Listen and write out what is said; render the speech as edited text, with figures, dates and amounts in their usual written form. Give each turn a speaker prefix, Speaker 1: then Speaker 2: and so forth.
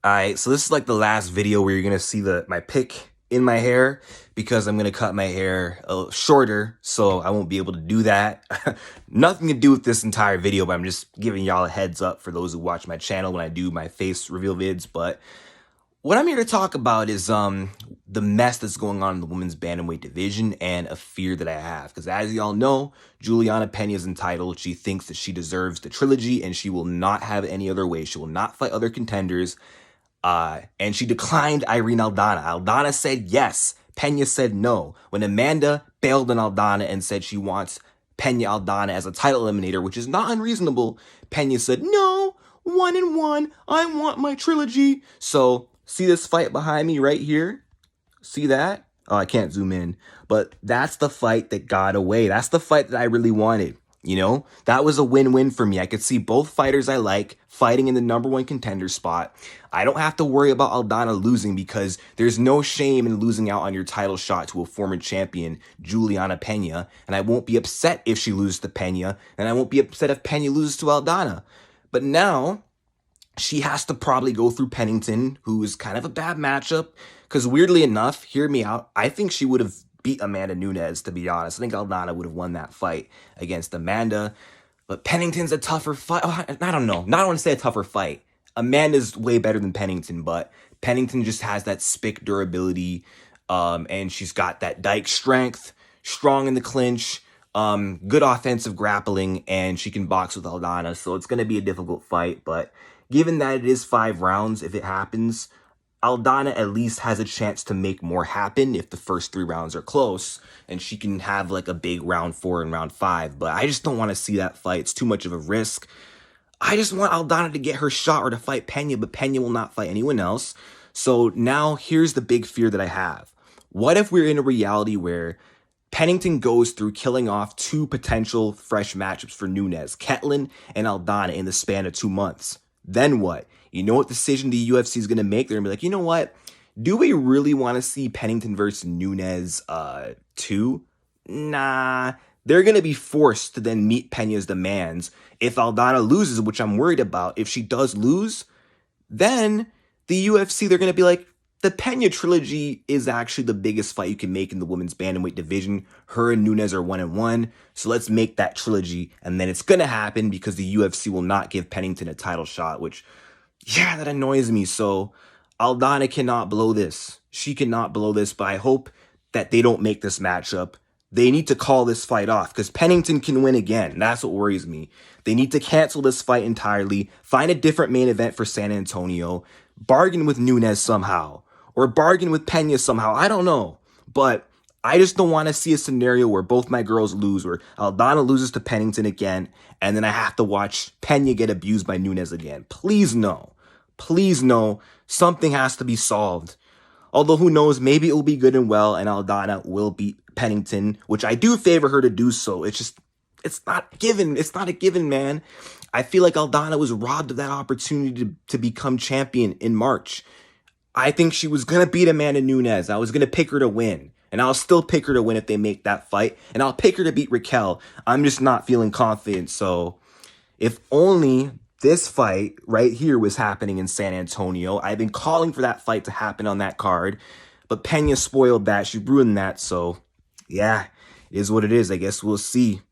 Speaker 1: Alright, so this is like the last video where you're gonna see my pick in my hair because I'm gonna cut my hair shorter, so I won't be able to do that. Nothing to do with this entire video, but I'm just giving y'all a heads up for those who watch my channel when I do my face reveal vids. But what I'm here to talk about is the mess that's going on in the women's bantamweight division and a fear that I have. Because as y'all know, Juliana Pena is entitled. She thinks that she deserves the trilogy and she will not have any other way. She will not fight other contenders. And she declined Irene Aldana. Aldana said yes. Pena said no. When Amanda bailed on Aldana and said she wants Pena Aldana as a title eliminator, which is not unreasonable, Pena said no, 1-1. I want my trilogy. So see this fight behind me right here? See that? Oh, I can't zoom in. But that's the fight that got away. That's the fight that I really wanted. You know, that was a win-win for me. I could see both fighters I like fighting in the #1 contender spot. I don't have to worry about Aldana losing because there's no shame in losing out on your title shot to a former champion, Juliana Pena. And I won't be upset if she loses to Pena. And I won't be upset if Pena loses to Aldana. But now she has to probably go through Pennington, who is kind of a bad matchup. Because weirdly enough, hear me out, I think she would have beat Amanda Nunes, to be honest. I think Aldana would have won that fight against Amanda. But Pennington's a tougher fight. Oh, I don't know. Not want to say a tougher fight. Amanda's way better than Pennington, but Pennington just has that spick durability. And she's got that dike strength, strong in the clinch, good offensive grappling, and she can box with Aldana. So it's going to be a difficult fight. But given that it is 5 rounds, if it happens, Aldana at least has a chance to make more happen if the first 3 rounds are close, and she can have like a big round 4 and round 5. But I just don't want to see that fight. It's too much of a risk. I just want Aldana to get her shot or to fight Pena, but Pena will not fight anyone else. So now here's the big fear that I have. What if we're in a reality where Pennington goes through killing off 2 potential fresh matchups for Nunes, Ketlin and Aldana, in the span of 2 months? Then what? You know what decision the UFC is going to make? They're going to be like, you know what? Do we really want to see Pennington versus Nunes 2? Nah. They're going to be forced to then meet Pena's demands. If Aldana loses, which I'm worried about, if she does lose, then the UFC, they're going to be like, the Pena trilogy is actually the biggest fight you can make in the women's bantamweight division. Her and Nunes are 1-1. So let's make that trilogy. And then it's going to happen because the UFC will not give Pennington a title shot, which, yeah, that annoys me. So Aldana cannot blow this. She cannot blow this, but I hope that they don't make this matchup. They need to call this fight off because Pennington can win again. That's what worries me. They need to cancel this fight entirely, find a different main event for San Antonio, bargain with Nunes somehow, or bargain with Pena somehow. I don't know. But I just don't want to see a scenario where both my girls lose, where Aldana loses to Pennington again, and then I have to watch Pena get abused by Nunes again. Please no. Please no. Something has to be solved. Although who knows, maybe it will be good and well, and Aldana will beat Pennington, which I do favor her to do so. It's not given. It's not a given, man. I feel like Aldana was robbed of that opportunity to become champion in March. I think she was going to beat Amanda Nunes. I was going to pick her to win. And I'll still pick her to win if they make that fight. And I'll pick her to beat Raquel. I'm just not feeling confident. So if only this fight right here was happening in San Antonio. I've been calling for that fight to happen on that card. But Pena spoiled that. She ruined that. So yeah, it is what it is. I guess we'll see.